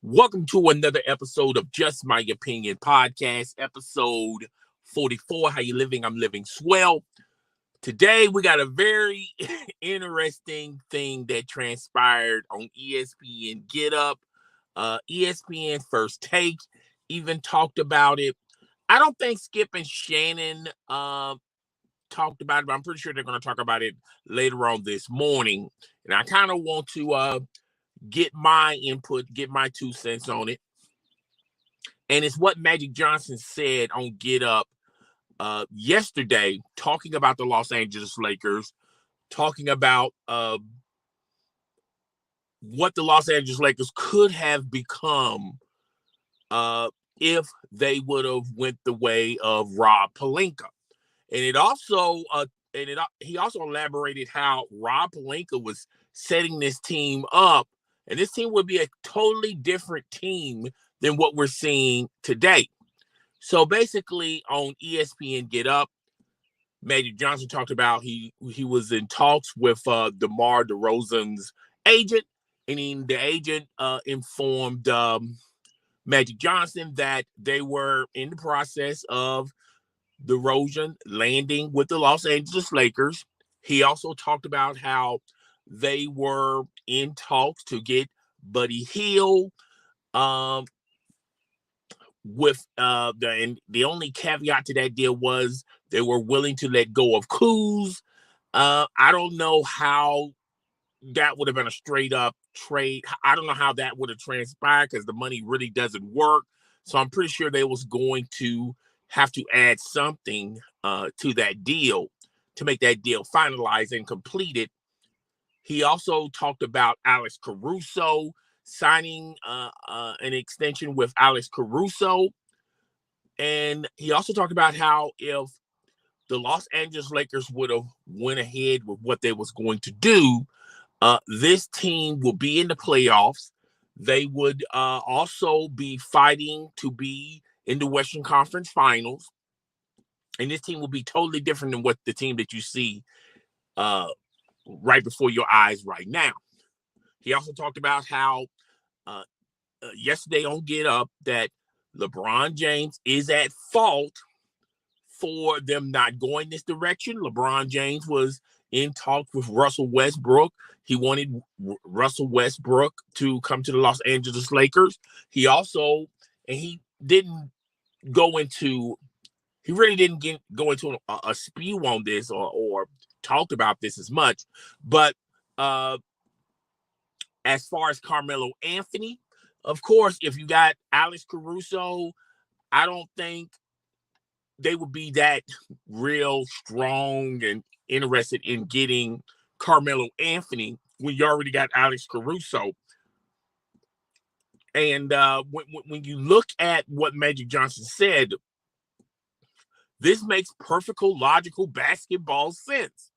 Welcome to another episode of Just My Opinion podcast, episode 44. How you living? I'm living swell. Today we got a very interesting thing that transpired on ESPN Get Up. ESPN First Take even talked about it. I don't think Skip and Shannon talked about it, but I'm pretty sure they're going to talk about it later on this morning. And I kind of want to get my input, get my 2 cents on it. And it's what Magic Johnson said on Get Up yesterday, talking about the Los Angeles Lakers, talking about what the Los Angeles Lakers could have become if they would have went the way of Rob Pelinka. And he also elaborated how Rob Pelinka was setting this team up, and this team would be a totally different team than what we're seeing today. So basically, on ESPN Get Up, Magic Johnson talked about he was in talks with DeMar DeRozan's agent, and the agent informed Magic Johnson that they were in the process of DeRozan landing with the Los Angeles Lakers. He also talked about how they were in talks to get Buddy Hield. With the only caveat to that deal was they were willing to let go of Kuz. I don't know how that would have been a straight up trade. I don't know how that would have transpired because the money really doesn't work. So I'm pretty sure they was going to have to add something to that deal to make that deal finalized and completed. He also talked about Alex Caruso signing an extension with Alex Caruso. And he also talked about how if the Los Angeles Lakers would have went ahead with what they was going to do, this team will be in the playoffs. They would also be fighting to be in the Western Conference Finals. And this team will be totally different than what the team that you see right before your eyes right now. He also talked about how yesterday on Get Up that LeBron James is at fault for them not going this direction. LeBron James was in talks with Russell Westbrook. He wanted Russell Westbrook to come to the Los Angeles Lakers. He really didn't go into a spew on this or talked about this as much. But as far as Carmelo Anthony, of course, if you got Alex Caruso, I don't think they would be that real strong and interested in getting Carmelo Anthony when you already got Alex Caruso. And when you look at what Magic Johnson said, this makes perfect, logical basketball sense.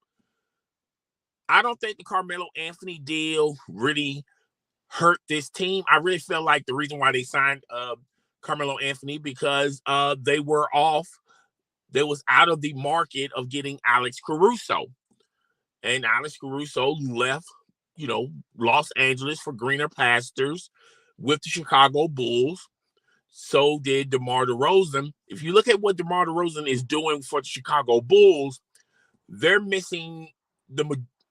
I don't think the Carmelo Anthony deal really hurt this team. I really felt like the reason why they signed Carmelo Anthony because they were off. They was out of the market of getting Alex Caruso. And Alex Caruso left, Los Angeles for greener pastures with the Chicago Bulls. So did DeMar DeRozan. If you look at what DeMar DeRozan is doing for the Chicago Bulls, they're missing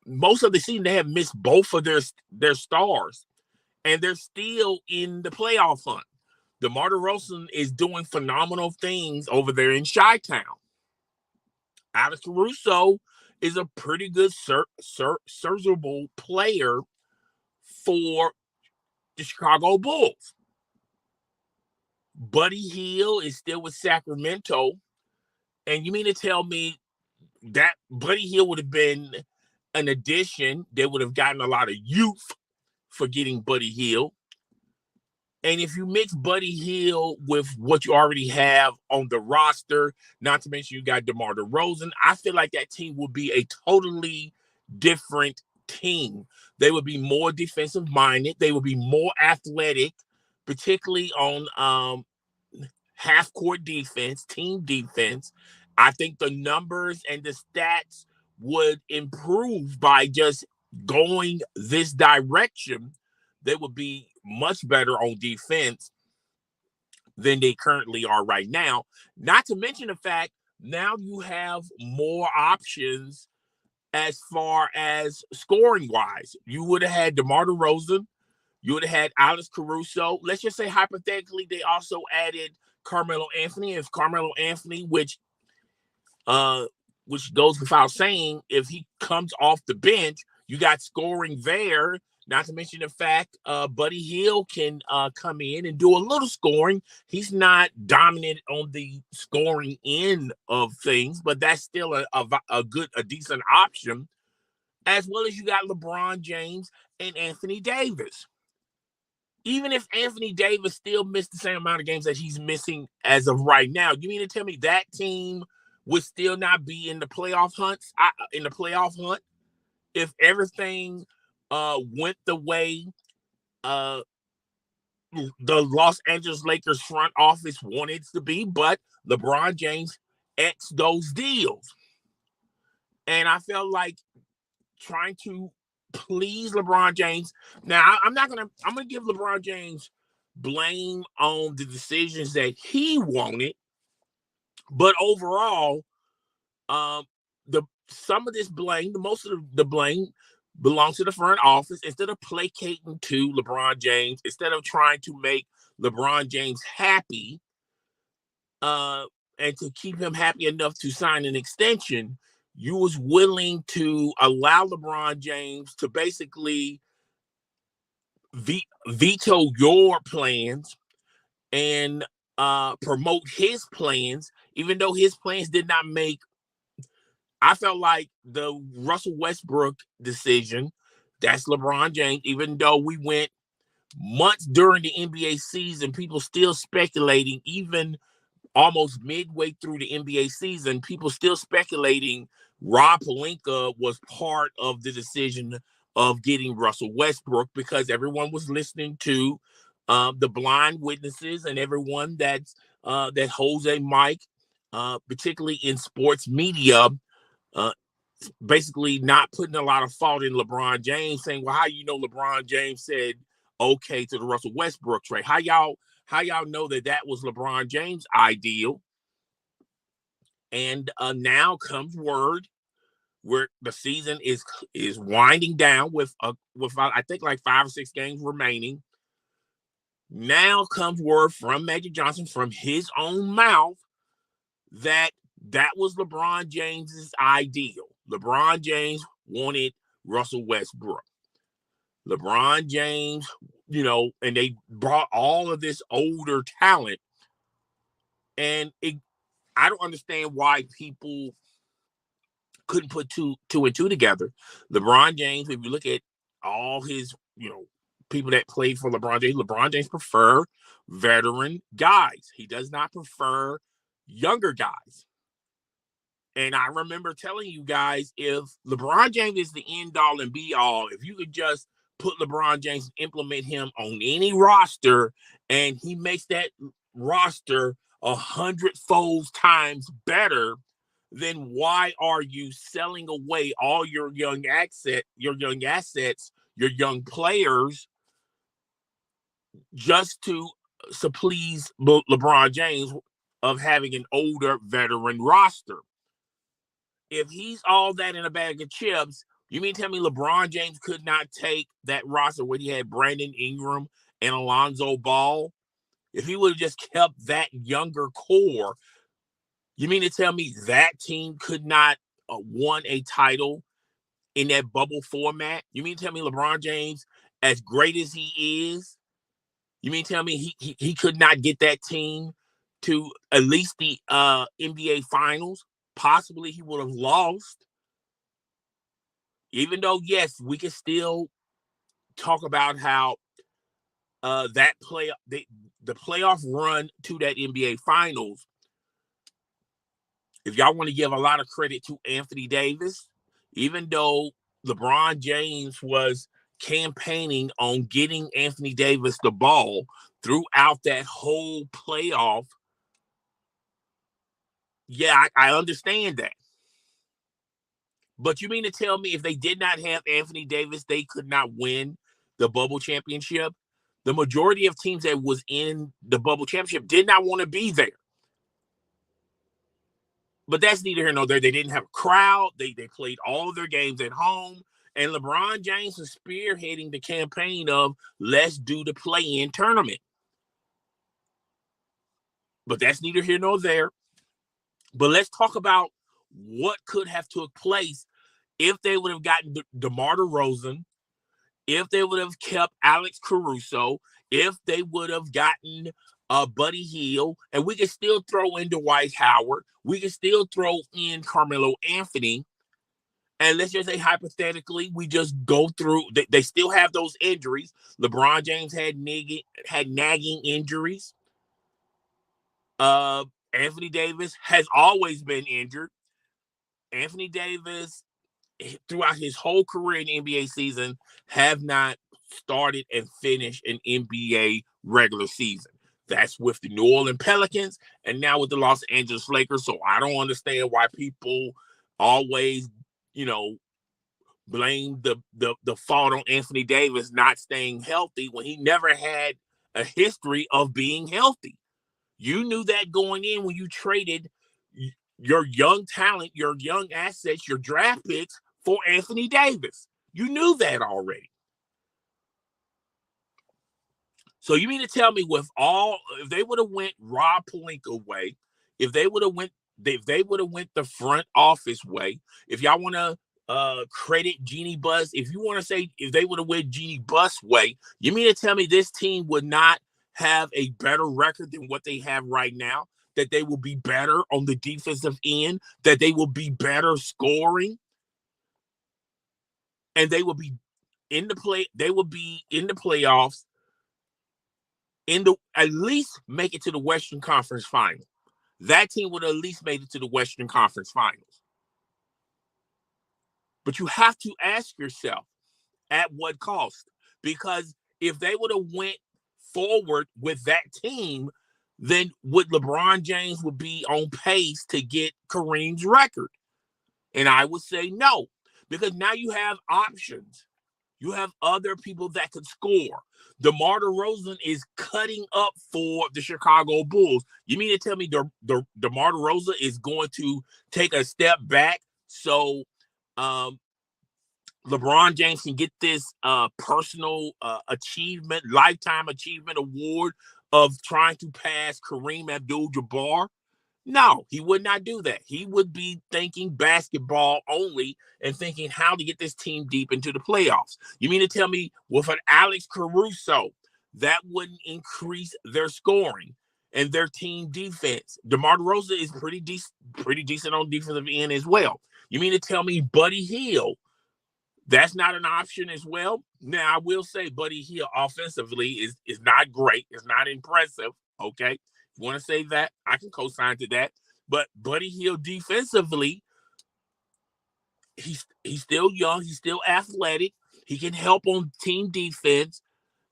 most of the season. They have missed both of their stars, and they're still in the playoff hunt. DeMar DeRozan is doing phenomenal things over there in Chi-Town. Alex Caruso is a pretty good serviceable player for the Chicago Bulls. Buddy Hield is still with Sacramento. And you mean to tell me that Buddy Hield would have been an addition? They would have gotten a lot of youth for getting Buddy Hield. And if you mix Buddy Hield with what you already have on the roster, not to mention you got DeMar DeRozan, I feel like that team would be a totally different team. They would be more defensive minded. They would be more athletic, particularly on half court defense, team defense. I think the numbers and the stats would improve by just going this direction. They would be much better on defense than they currently are right now. Not to mention the fact now you have more options as far as scoring wise. You would have had DeMar DeRozan, you would have had Alex Caruso. Let's just say hypothetically they also added Carmelo Anthony. If Carmelo Anthony, which goes without saying, if he comes off the bench, you got scoring there. Not to mention the fact Buddy Hield can come in and do a little scoring. He's not dominant on the scoring end of things, but that's still a decent option. As well as you got LeBron James and Anthony Davis. Even if Anthony Davis still missed the same amount of games that he's missing as of right now, you mean to tell me that team would still not be in the playoff hunt if everything went the way the Los Angeles Lakers front office wanted it to be, but LeBron James X those deals. And I felt like trying to please LeBron James. Now, I'm going to give LeBron James blame on the decisions that he wanted, but overall, most of the blame belongs to the front office. Instead of placating to LeBron James, instead of trying to make LeBron James happy, and to keep him happy enough to sign an extension, you was willing to allow LeBron James to basically veto your plans and promote his plans, even though his plans did not make. I felt like the Russell Westbrook decision, that's LeBron James, even though we went months during the NBA season, people still speculating, even almost midway through the NBA season, people still speculating Rob Pelinka was part of the decision of getting Russell Westbrook, because everyone was listening to the blind witnesses and everyone that holds a mic, particularly in sports media, basically not putting a lot of fault in LeBron James, saying, well, how LeBron James said okay to the Russell Westbrook trade? How y'all know that was LeBron James' ideal? And now comes word where the season is winding down with I think like 5 or 6 games remaining. Now comes word from Magic Johnson, from his own mouth, that was LeBron James's ideal. LeBron James wanted Russell Westbrook. LeBron James, and they brought all of this older talent. And I don't understand why people couldn't put two and two together. LeBron James, if you look at all his, people that played for LeBron James prefer veteran guys. He does not prefer younger guys. And I remember telling you guys, if LeBron James is the end all and be all, if you could just put LeBron James and implement him on any roster, and he makes that roster 100-fold times better, then why are you selling away all your young assets, your young players, just to please LeBron James of having an older veteran roster? If he's all that in a bag of chips, you mean tell me LeBron James could not take that roster where he had Brandon Ingram and Alonzo Ball? If he would have just kept that younger core, you mean to tell me that team could not won a title in that bubble format? You mean to tell me LeBron James, as great as he is, you mean to tell me he could not get that team to at least the NBA Finals? Possibly he would have lost. Even though, yes, we can still talk about how the playoff run to that NBA Finals, if y'all want to give a lot of credit to Anthony Davis, even though LeBron James was campaigning on getting Anthony Davis the ball throughout that whole playoff, yeah, I understand that. But you mean to tell me if they did not have Anthony Davis, they could not win the bubble championship? The majority of teams that was in the bubble championship did not want to be there. But that's neither here nor there. They didn't have a crowd. They played all of their games at home. And LeBron James was spearheading the campaign of let's do the play-in tournament. But that's neither here nor there. But let's talk about what could have took place if they would have gotten DeMar DeRozan, if they would have kept Alex Caruso, if they would have gotten Buddy Hield, and we could still throw in Dwight Howard. We could still throw in Carmelo Anthony. And let's just say hypothetically, we just go through. They still have those injuries. LeBron James had nagging injuries. Anthony Davis has always been injured. Anthony Davis, throughout his whole career in the NBA season, have not started and finished an NBA regular season. That's with the New Orleans Pelicans and now with the Los Angeles Lakers. So I don't understand why people always, blame the fault on Anthony Davis not staying healthy when he never had a history of being healthy. You knew that going in when you traded your young talent, your young assets, your draft picks for Anthony Davis. You knew that already. So you mean to tell me if they would have went Rob Pelinka way, if they would have went the front office way, if y'all want to credit Jeannie Buss, if you want to say if they would have went Jeannie Buss way, you mean to tell me this team would not have a better record than what they have right now? That they will be better on the defensive end, that they will be better scoring, and they will be in the playoffs, at least make it to the Western Conference Final. That team would at least made it to the Western Conference Finals. But you have to ask yourself, at what cost? Because if they would have went forward with that team, then would LeBron James would be on pace to get Kareem's record? And I would say no, because now you have options. You have other people that can score. DeMar DeRozan is cutting up for the Chicago Bulls. You mean to tell me DeMar DeRozan is going to take a step back so LeBron James can get this personal achievement, lifetime achievement award of trying to pass Kareem Abdul-Jabbar? No, he would not do that. He would be thinking basketball only and thinking how to get this team deep into the playoffs. You mean to tell me with an Alex Caruso, that wouldn't increase their scoring and their team defense? DeMar DeRozan is pretty decent on defensive end as well. You mean to tell me Buddy Hield, that's not an option as well? Now, I will say Buddy Hield offensively is not great. It's not impressive, okay? Want to say that, I can co-sign to that. But Buddy Hield defensively, he's still young, he's still athletic, he can help on team defense.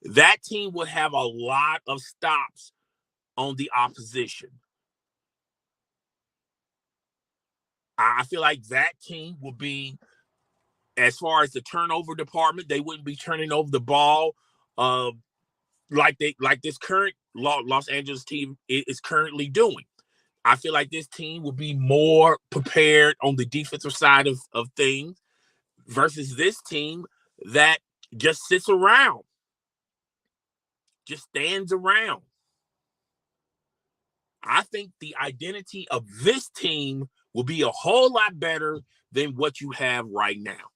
That team would have a lot of stops on the opposition. I feel like that team will be, as far as the turnover department, they wouldn't be turning over the ball like this current Los Angeles team is currently doing. I feel like this team will be more prepared on the defensive side of things versus this team that just sits around, just stands around. I think the identity of this team will be a whole lot better than what you have right now.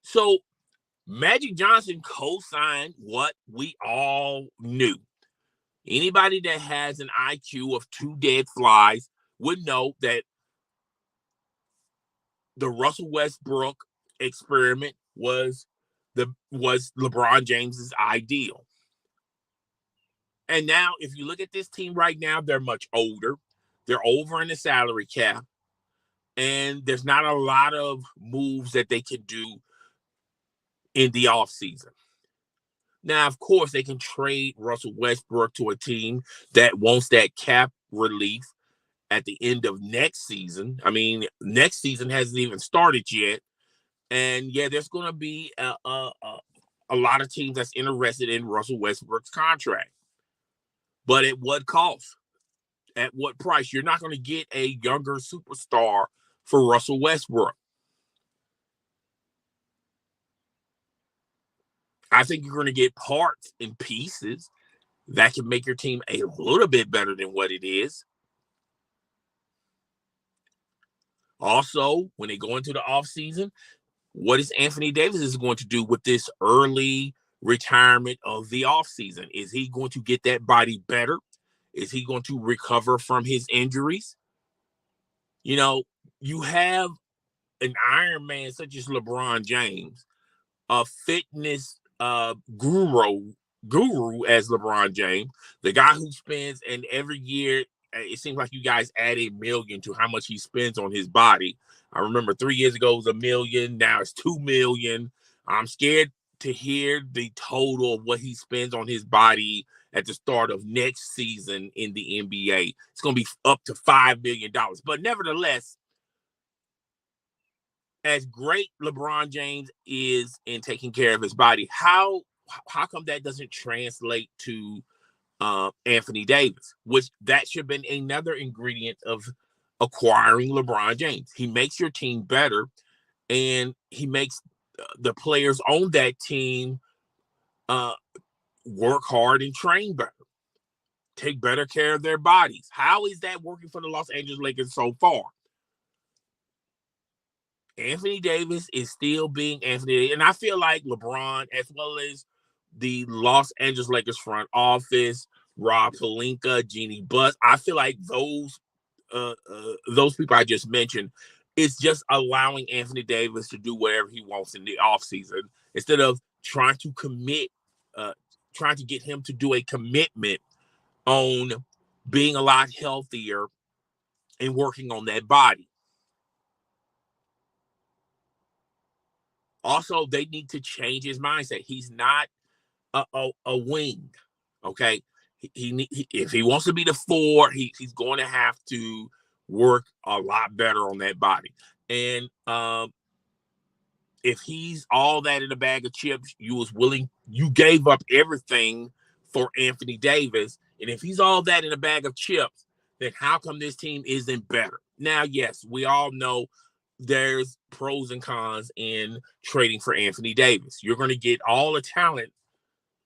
So Magic Johnson co-signed what we all knew. Anybody that has an IQ of 2 dead flies would know that the Russell Westbrook experiment was LeBron James's ideal. And now, if you look at this team right now, they're much older. They're over in the salary cap. And there's not a lot of moves that they can do in the offseason. Now, of course, they can trade Russell Westbrook to a team that wants that cap relief at the end of next season. I mean, next season hasn't even started yet. And yeah, there's going to be a lot of teams that's interested in Russell Westbrook's contract. But at what cost? At what price? You're not going to get a younger superstar for Russell Westbrook. I think you're going to get parts and pieces that can make your team a little bit better than what it is. Also, when they go into the offseason, what is Anthony Davis is going to do with this early retirement of the offseason? Is he going to get that body better? Is he going to recover from his injuries? You know, you have an Iron Man such as LeBron James, a fitness guru as LeBron James, the guy who spends, and every year it seems like you guys add $1 million to how much he spends on his body. I remember 3 years ago it was $1 million, now it's $2 million. I'm scared to hear the total of what he spends on his body at the start of next season in the NBA. It's going to be up to $5 million. But nevertheless, as great LeBron James is in taking care of his body, how come that doesn't translate to Anthony Davis? Which that should have been another ingredient of acquiring LeBron James. He makes your team better, and he makes the players on that team work hard and train better, take better care of their bodies. How is that working for the Los Angeles Lakers so far? Anthony Davis is still being Anthony, and I feel like LeBron, as well as the Los Angeles Lakers front office, Rob Pelinka, Jeannie Buss, I feel like those people I just mentioned, it's just allowing Anthony Davis to do whatever he wants in the offseason instead of trying to commit, trying to get him to do a commitment on being a lot healthier and working on that body. Also, they need to change his mindset. He's not a wing, okay? If he wants to be the 4, he's going to have to work a lot better on that body. And if he's all that in a bag of chips, you gave up everything for Anthony Davis. And if he's all that in a bag of chips, then how come this team isn't better? Now, yes, we all know there's pros and cons in trading for Anthony Davis. You're going to get all the talent,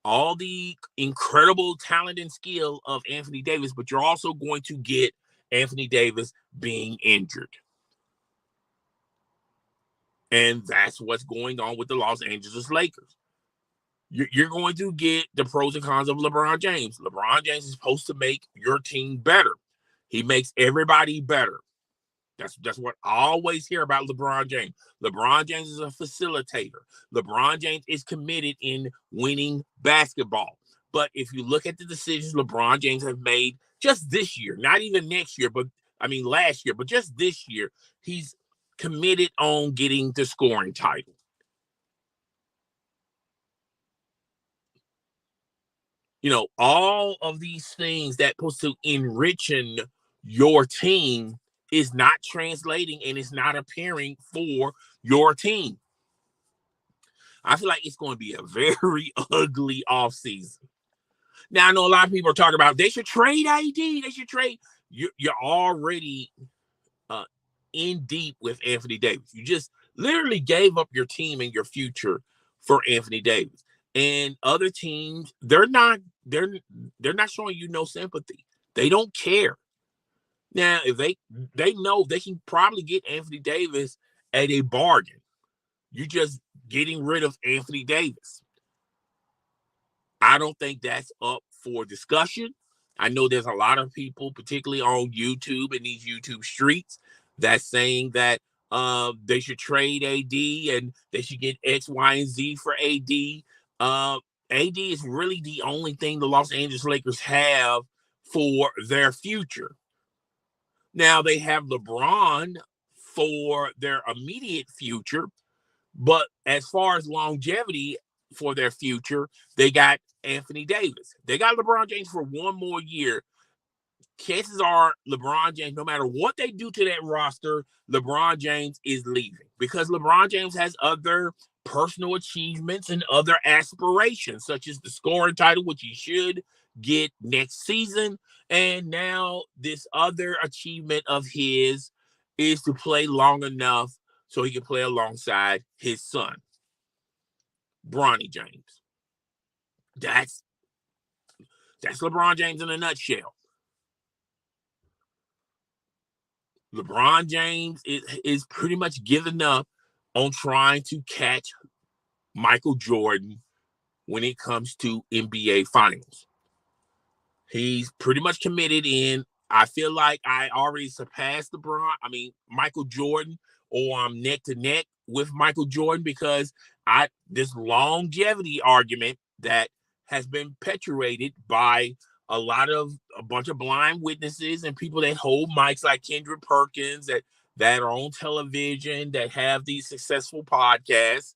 all the incredible talent and skill of Anthony Davis, but you're also going to get Anthony Davis being injured. And that's what's going on with the Los Angeles Lakers. You're going to get the pros and cons of LeBron James. LeBron James is supposed to make your team better. He makes everybody better. That's what I always hear about LeBron James. LeBron James is a facilitator. LeBron James is committed in winning basketball. But if you look at the decisions LeBron James has made just this year, not even next year, but I mean last year, but just this year, he's committed on getting the scoring title. You know, all of these things that supposed to enrichen your team is not translating and it's not appearing for your team. I feel like it's going to be a very ugly offseason. Now, I know a lot of people are talking about they should trade AD. They should trade. You're already in deep with Anthony Davis. You just literally gave up your team and your future for Anthony Davis. And other teams, they're not showing you no sympathy. They don't care. Now, if they know they can probably get Anthony Davis at a bargain. You're just getting rid of Anthony Davis. I don't think that's up for discussion. I know there's a lot of people, particularly on YouTube and these YouTube streets, that's saying that they should trade AD and they should get X, Y, and Z for AD. AD is really the only thing the Los Angeles Lakers have for their future. Now they have LeBron for their immediate future, but as far as longevity for their future, they got Anthony Davis. They got LeBron James for one more year. chances are LeBron James, no matter what they do to that roster, LeBron James is leaving because LeBron James has other personal achievements and other aspirations, such as the scoring title, which he should get next season. And now this other achievement of his is to play long enough so he can play alongside his son, Bronny James. That's LeBron James in a nutshell. LeBron James is pretty much given up on trying to catch Michael Jordan when it comes to NBA finals. He's pretty much committed in. I feel like I already surpassed Michael Jordan, or I'm neck to neck with Michael Jordan because this longevity argument that has been perpetuated by a bunch of blind witnesses and people that hold mics like Kendrick Perkins that are on television, that have these successful podcasts,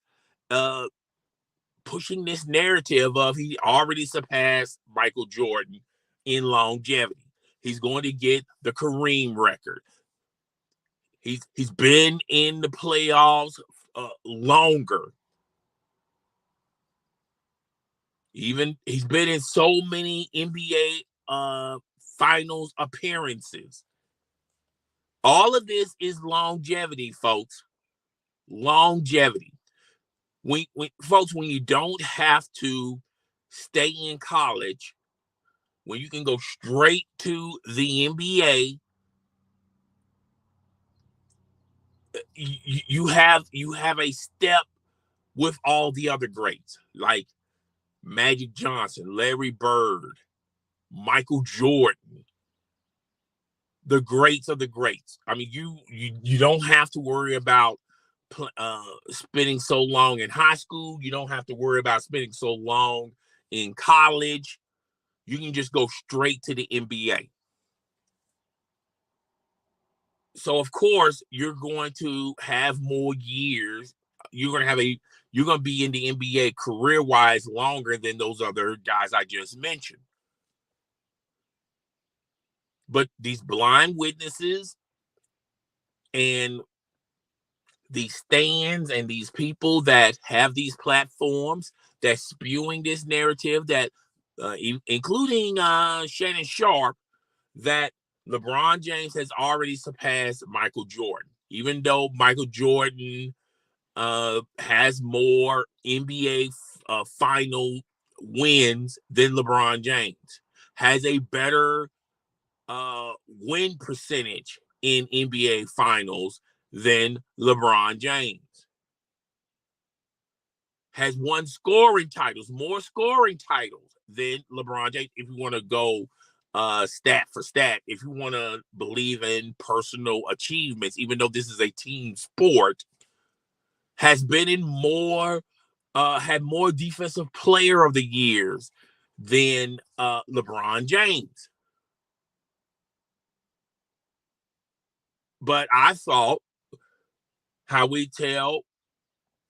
pushing this narrative of he already surpassed Michael Jordan in longevity. He's going to get the Kareem record. He's been in the playoffs longer. Even he's been in so many NBA finals appearances. All of this is longevity, folks. Longevity. When you don't have to stay in college, when you can go straight to the NBA, you have a step with all the other greats like Magic Johnson, Larry Bird, Michael Jordan, the greats of the greats. I mean, you don't have to worry about spending so long in high school. You don't have to worry about spending so long in college. You can just go straight to the NBA. So of course you're going to have more years. You're going to be in the NBA career-wise longer than those other guys I just mentioned. But these blind witnesses and these stands and these people that have these platforms that's spewing this narrative that including Shannon Sharp, that LeBron James has already surpassed Michael Jordan, even though Michael Jordan has more NBA final wins than LeBron James, has a better win percentage in NBA finals than LeBron James, has won more scoring titles than LeBron James. If you want to go stat for stat, if you want to believe in personal achievements, even though this is a team sport, has been in had more defensive player of the years than LeBron James. But I thought, how we tell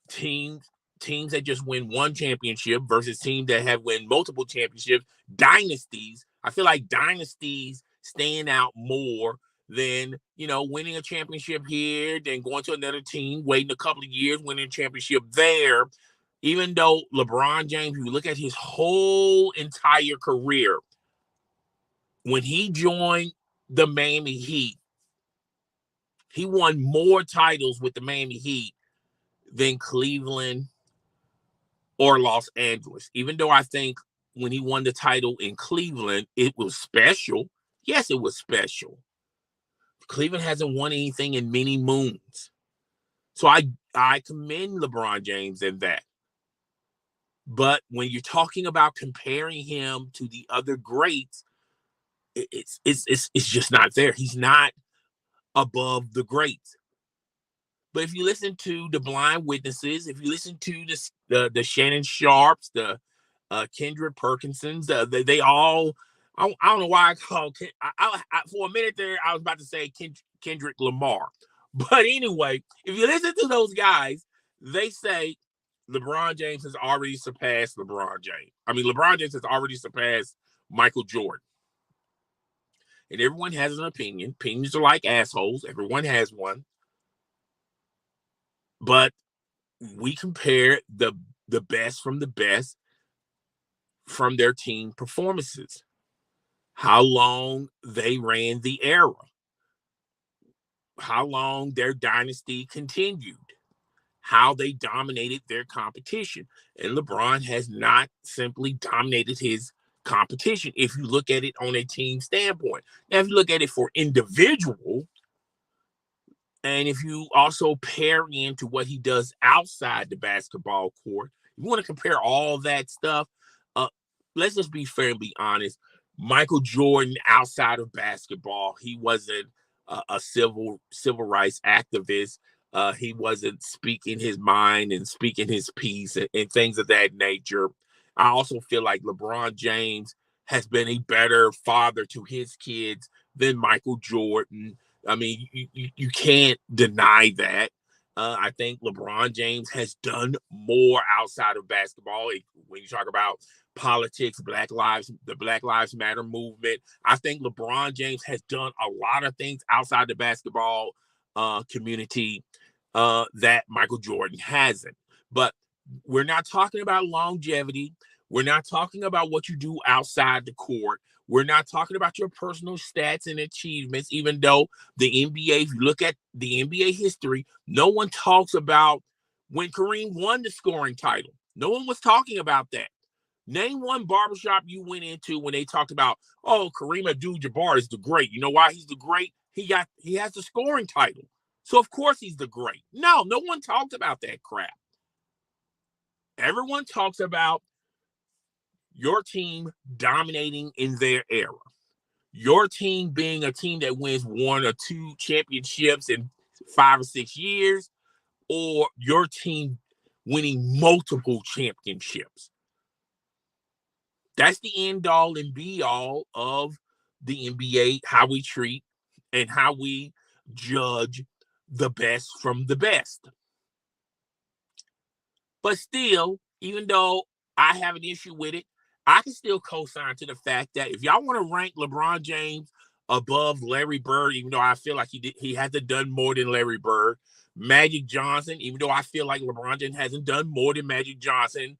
teams that just win one championship versus teams that have won multiple championships, dynasties. I feel like dynasties stand out more than, winning a championship here, then going to another team, waiting a couple of years, winning a championship there. Even though LeBron James, if you look at his whole entire career, when he joined the Miami Heat, he won more titles with the Miami Heat than Cleveland or Los Angeles. Even though I think when he won the title in Cleveland, it was special. Yes, it was special. Cleveland hasn't won anything in many moons. So I commend LeBron James in that. But when you're talking about comparing him to the other greats, it's just not there. He's not above the greats. But if you listen to the blind witnesses, if you listen to the Shannon Sharps, the Kendrick Perkinsons, they all, I don't know why I called, for a minute there, I was about to say Kendrick Lamar. But anyway, if you listen to those guys, they say LeBron James has already surpassed LeBron James has already surpassed Michael Jordan. and everyone has an opinion. Opinions are like assholes. Everyone has one. But we compare the best from the best from their team performances, how long they ran the era, how long their dynasty continued, how they dominated their competition. And LeBron has not simply dominated his competition if you look at it on a team standpoint. Now, if you look at it for individual, and if you also pair into what he does outside the basketball court, you want to compare all that stuff. Uh, let's just be fairly honest. Michael Jordan, outside of basketball, he wasn't a civil rights activist. He wasn't speaking his mind and speaking his piece and things of that nature. I also feel like LeBron James has been a better father to his kids than Michael Jordan. I mean, you can't deny that. I think LeBron James has done more outside of basketball. When you talk about politics, the Black Lives Matter movement, I think LeBron James has done a lot of things outside the basketball community that Michael Jordan hasn't. But we're not talking about longevity. We're not talking about what you do outside the court. We're not talking about your personal stats and achievements, even though the NBA, if you look at the NBA history, no one talks about when Kareem won the scoring title. No one was talking about that. Name one barbershop you went into when they talked about, oh, Kareem Abdul-Jabbar is the great. You know why he's the great? He has the scoring title. So, of course, he's the great. No one talked about that crap. Everyone talks about your team dominating in their era. Your team being a team that wins 1 or 2 championships in 5 or 6 years, or your team winning multiple championships. That's the end all and be all of the NBA, how we treat and how we judge the best from the best. But still, even though I have an issue with it, I can still co-sign to the fact that if y'all want to rank LeBron James above Larry Bird, even though I feel like he hasn't done more than Larry Bird, Magic Johnson, even though I feel like LeBron James hasn't done more than Magic Johnson,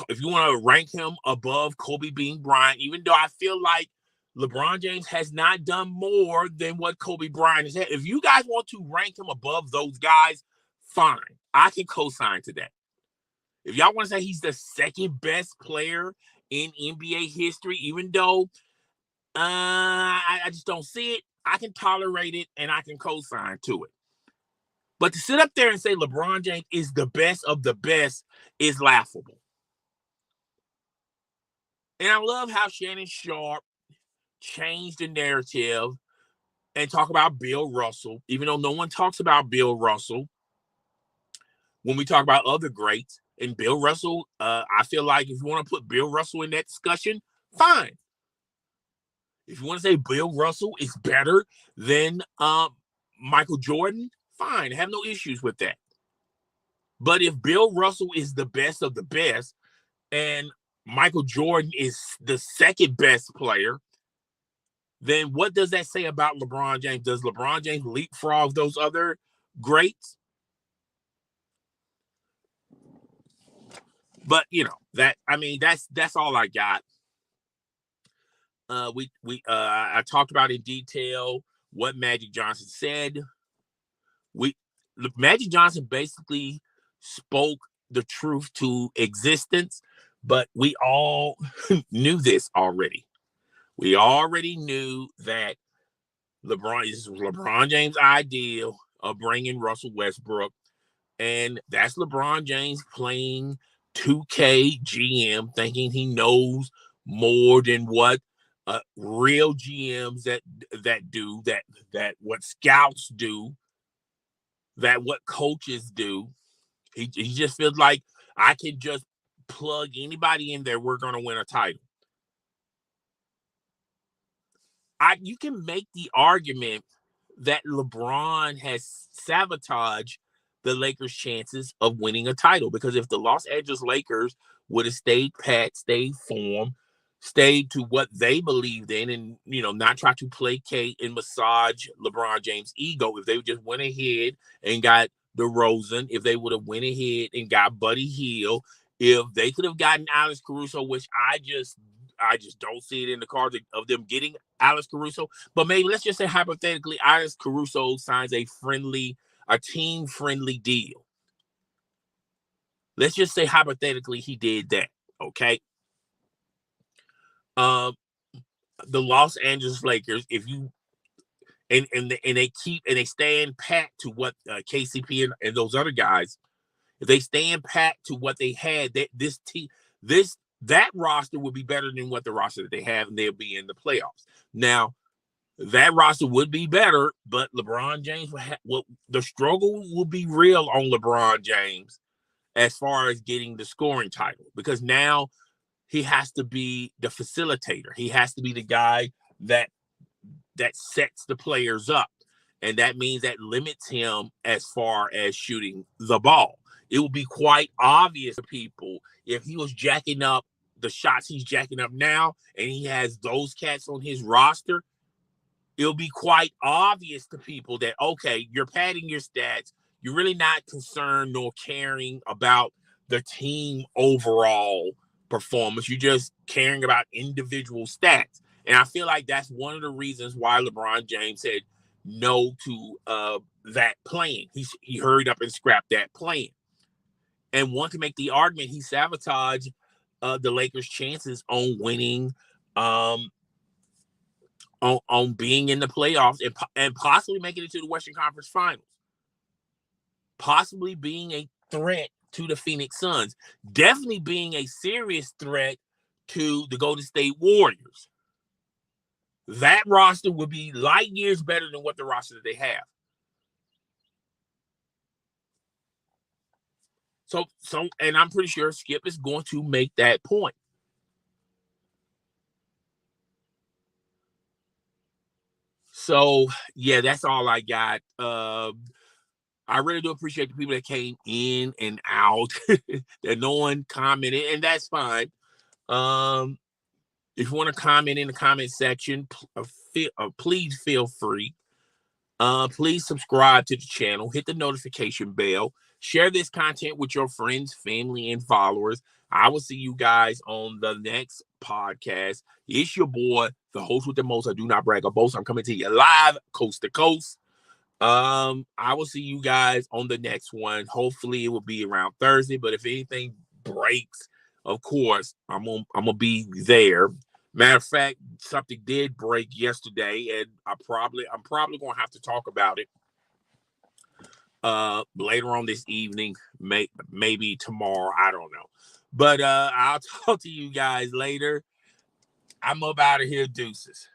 if you want to rank him above Kobe Bean Bryant, even though I feel like LeBron James has not done more than what Kobe Bryant has had. If you guys want to rank him above those guys, fine. I can co-sign to that. If y'all want to say he's the second best player in NBA history, even though I just don't see it, I can tolerate it and I can co-sign to it. But to sit up there and say LeBron James is the best of the best is laughable. And I love how Shannon Sharp changed the narrative and talk about Bill Russell, even though no one talks about Bill Russell when we talk about other greats. And Bill Russell, I feel like if you want to put Bill Russell in that discussion, fine. If you want to say Bill Russell is better than Michael Jordan, fine. I have no issues with that. But if Bill Russell is the best of the best and Michael Jordan is the second best player, then what does that say about LeBron James? Does LeBron James leapfrog those other greats? But that's all I got. I talked about in detail what Magic Johnson said. Magic Johnson basically spoke the truth to existence, but we all knew this already. We already knew that this was LeBron James' idea of bringing Russell Westbrook, and that's LeBron James playing 2K GM, thinking he knows more than what real GMs that do that what scouts do, that what coaches do. He just feels like I can just plug anybody in there. We're going to win a title. You can make the argument that LeBron has sabotaged the Lakers' chances of winning a title, because if the Los Angeles Lakers would have stayed pat, stayed form, stayed to what they believed in and, not try to placate and massage LeBron James' ego. If they just went ahead and got DeRozan, if they would have went ahead and got Buddy Hield, if they could have gotten Alex Caruso, which I just don't see it in the cards of them getting Alex Caruso. But maybe let's just say hypothetically, Alex Caruso signs a team-friendly deal. Let's just say hypothetically he did that, okay? The Los Angeles Lakers, if you and they stand pat to what KCP and those other guys, if they stand pat to what they had, that roster would be better than what the roster that they have, and they'll be in the playoffs. Now, that roster would be better, but LeBron James the struggle will be real on LeBron James as far as getting the scoring title, because now he has to be the facilitator. He has to be the guy that sets the players up. And that means that limits him as far as shooting the ball. It will be quite obvious to people if he was jacking up the shots he's jacking up now and he has those cats on his roster. It'll be quite obvious to people that, okay, you're padding your stats. You're really not concerned nor caring about the team overall performance. You're just caring about individual stats. And I feel like that's one of the reasons why LeBron James said no to that plan. He hurried up and scrapped that plan. And one can make the argument he sabotaged the Lakers' chances on winning, on being in the playoffs and possibly making it to the Western Conference Finals. Possibly being a threat to the Phoenix Suns. Definitely being a serious threat to the Golden State Warriors. That roster would be light years better than what the roster that they have. So, and I'm pretty sure Skip is going to make that point. So, yeah, that's all I got. I really do appreciate the people that came in and out, that no one commented, and that's fine. If you want to comment in the comment section, please feel free. Please subscribe to the channel, hit the notification bell, share this content with your friends, family, and followers. I will see you guys on the next podcast. It's your boy, the host with the most. I do not brag or boast. I'm coming to you live, coast to coast. I will see you guys on the next one. Hopefully it will be around Thursday, but if anything breaks, of course, I'm gonna be there. Matter of fact, something did break yesterday, and I'm probably gonna have to talk about it later on this evening, maybe tomorrow. I don't know. But I'll talk to you guys later. I'm up out of here. Deuces.